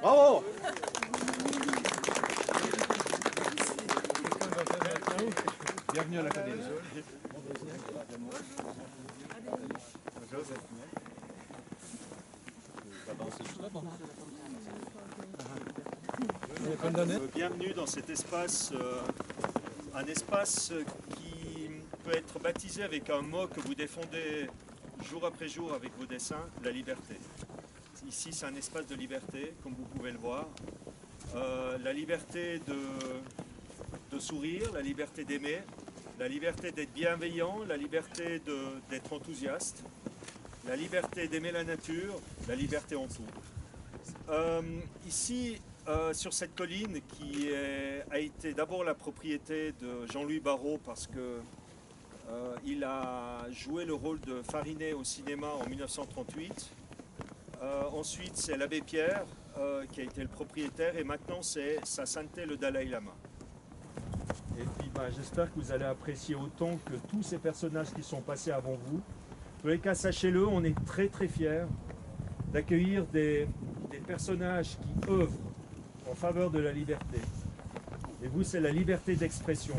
Bravo. Bienvenue à l'Académie. Bienvenue dans cet espace, un espace qui peut être baptisé avec un mot que vous défendez jour après jour avec vos dessins, la liberté. Ici c'est un espace de liberté, comme vous pouvez le voir. La liberté de sourire, la liberté d'aimer, la liberté d'être bienveillant, la liberté d'être enthousiaste, la liberté d'aimer la nature, la liberté en tout. Ici, sur cette colline qui a été d'abord la propriété de Jean-Louis Barrault parce que il a joué le rôle de Farinet au cinéma en 1938. Ensuite, c'est l'abbé Pierre qui a été le propriétaire et maintenant c'est Sa Sainteté le Dalai Lama. Et puis j'espère que vous allez apprécier autant que tous ces personnages qui sont passés avant vous. En tous les cas, sachez-le, on est très très fiers d'accueillir des personnages qui œuvrent en faveur de la liberté. Et vous, c'est la liberté d'expression.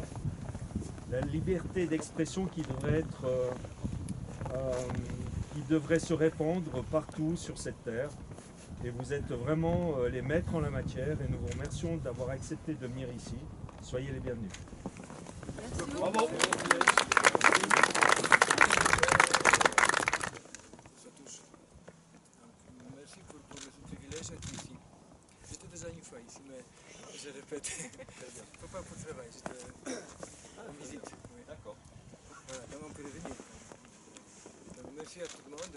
La liberté d'expression qui devrait se répandre partout sur cette terre. Et vous êtes vraiment les maîtres en la matière et nous vous remercions d'avoir accepté de venir ici. Soyez les bienvenus. Merci. Bravo. Ça touche. Merci pour le privilège d'être ici. J'étais déjà une fois ici, mais je répète. Pas pour le travail, j'étais en visite. Oui. D'accord. Voilà, donc on peut revenir. Donc, merci à tout le monde.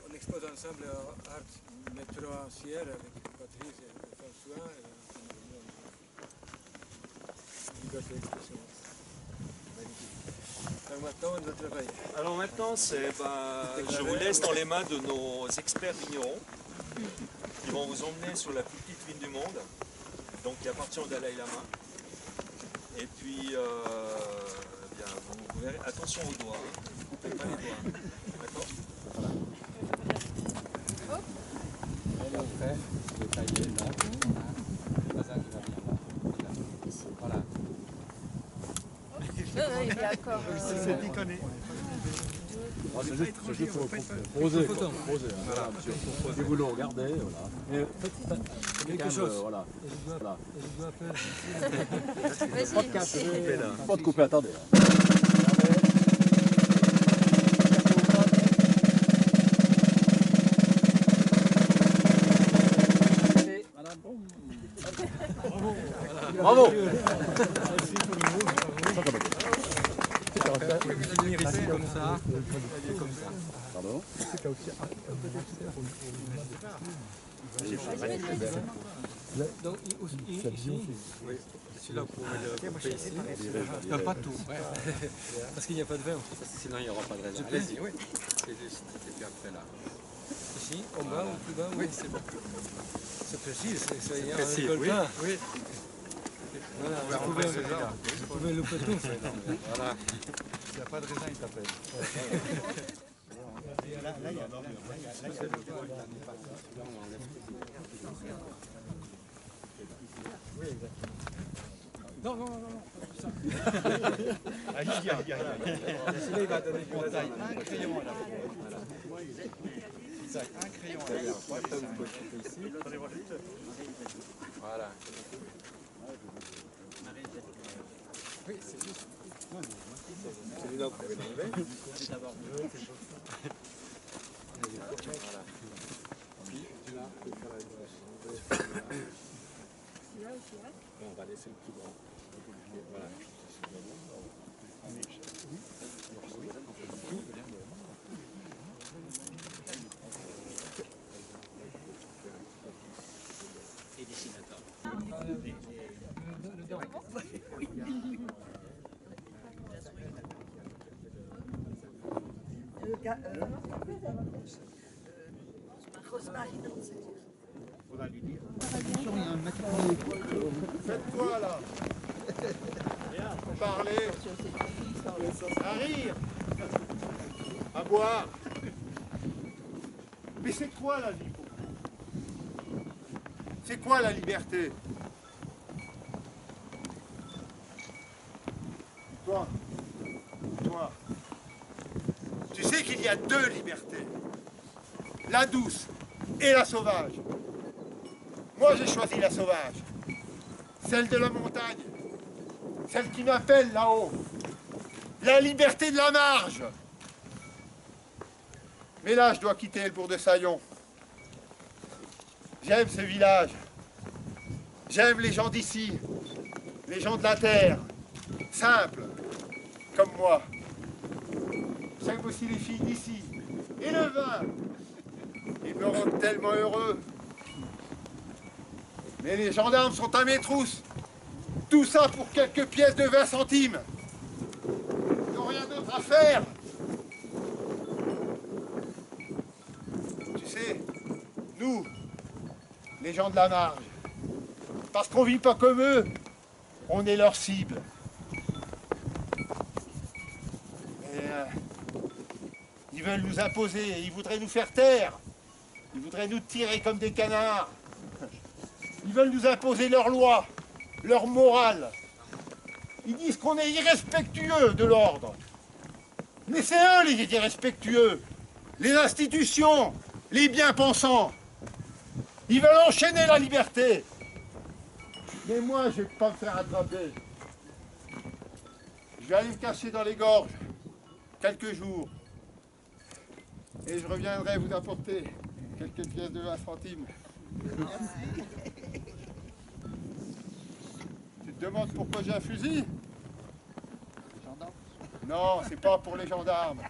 On expose ensemble Art Métro Ancière avec Patrice et François. Liberté d'expression. Magnifique. Donc maintenant, on doit travailler. Alors maintenant, je vous laisse dans les mains de nos experts vignerons qui vont vous emmener sur la plus petite vigne du monde, donc qui appartient au Dalai Lama. Et puis, vous verrez, attention aux doigts, ne coupez pas les doigts. D'accord ? Et après, détailler là. Voilà. Il est d'accord. C'est déconné. C'est juste pour poser. Voilà, si vous le regardez, voilà. Mais faites quelque chose. Voilà. Voilà. Vas-y. Pas de couper, attendez. Bravo. Venir ici comme ça. Pardon. Donc ici, oui, celui-là vous pouvez le couper ici. Non, pas tout, parce qu'il n'y a pas de vin. Sinon il n'y aura pas de raison. Allez-y, oui. Et puis après là. Ici, en bas ou plus bas? Oui, c'est bon. C'est précis, c'est précis, oui. Oui. Voilà, vous pouvez louper tout. Voilà. S'il n'y a pas de raisin, il t'appelle. Là, il y a oui, exactement. Non. Ah, il y a. Celui-là, il va donner du détail. Un crayon là. Un crayon là. Voilà. Oui, c'est juste. Celui-là, vous pouvez l'enlever. Voilà. Puis, là, on va laisser le plus grand. Voilà. Et dessinateur. Faudra lui dire. Faites-toi là. Parler. À rire. À boire. Mais c'est quoi la vie? C'est quoi la liberté? Toi, tu sais qu'il y a deux libertés, la douce et la sauvage. Moi, j'ai choisi la sauvage, celle de la montagne, celle qui m'appelle là-haut, la liberté de la marge. Mais là, je dois quitter le bourg de Saillon. J'aime ce village, j'aime les gens d'ici, les gens de la terre, simples, comme moi. J'aime aussi les filles d'ici, et le vin. Ils me rendent tellement heureux. Mais les gendarmes sont à mes trousses. Tout ça pour quelques pièces de 20 centimes. Ils n'ont rien d'autre à faire. Tu sais, nous, les gens de la marge, parce qu'on ne vit pas comme eux, on est leur cible. Ils veulent nous imposer, ils voudraient nous faire taire. Ils voudraient nous tirer comme des canards. Ils veulent nous imposer leurs lois, leur morale. Ils disent qu'on est irrespectueux de l'ordre. Mais c'est eux les irrespectueux. Les institutions, les bien-pensants. Ils veulent enchaîner la liberté. Mais moi, je ne vais pas me faire attraper. Je vais aller me cacher dans les gorges quelques jours. Et je reviendrai vous apporter quelques pièces de 20 centimes. Tu te demandes pourquoi j'ai un fusil? Non, c'est pas pour les gendarmes.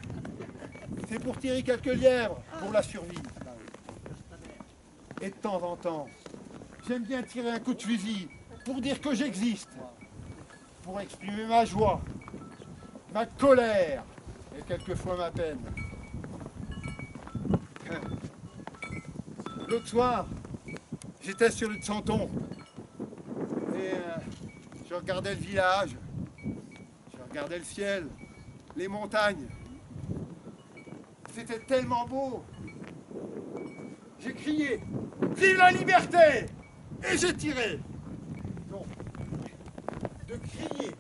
C'est pour tirer quelques lièvres, pour la survie. Et de temps en temps, j'aime bien tirer un coup de fusil pour dire que j'existe. Pour exprimer ma joie, ma colère et quelquefois ma peine. L'autre soir, j'étais sur le Santon et je regardais le village, je regardais le ciel, les montagnes. C'était tellement beau. J'ai crié « Vive la liberté !» et j'ai tiré. Non, de crier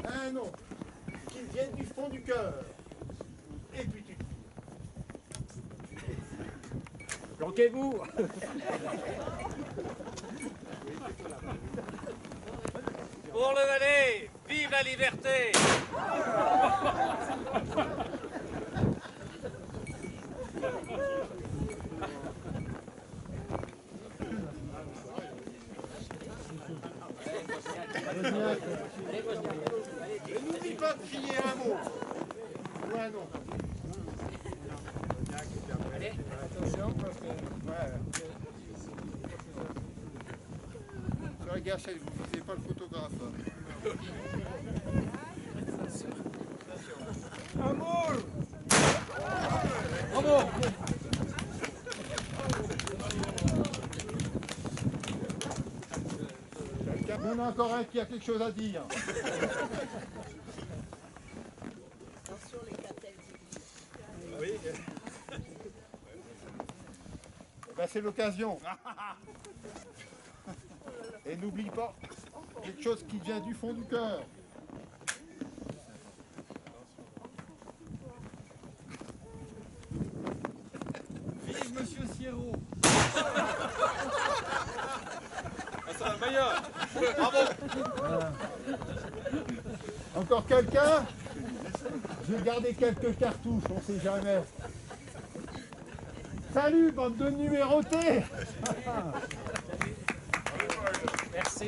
un nom qui vient du fond du cœur. Et puis tu planquez-vous. Pour le Valais, vive la liberté! Ne n'oublie pas de crier un mot ou un nom. Attention parce que... Sur la gâchette, vous ne visez pas le photographe. Amour! Bravo! Il y en a encore un qui a quelque chose à dire. Attention les cartels. Oui. Eh ben, c'est l'occasion. Et n'oublie pas, quelque chose qui vient du fond du cœur. Vive Monsieur Sierro. C'est un meilleur. Encore quelqu'un? Je vais garder quelques cartouches, on sait jamais. Salut, bande de numérotés. Merci.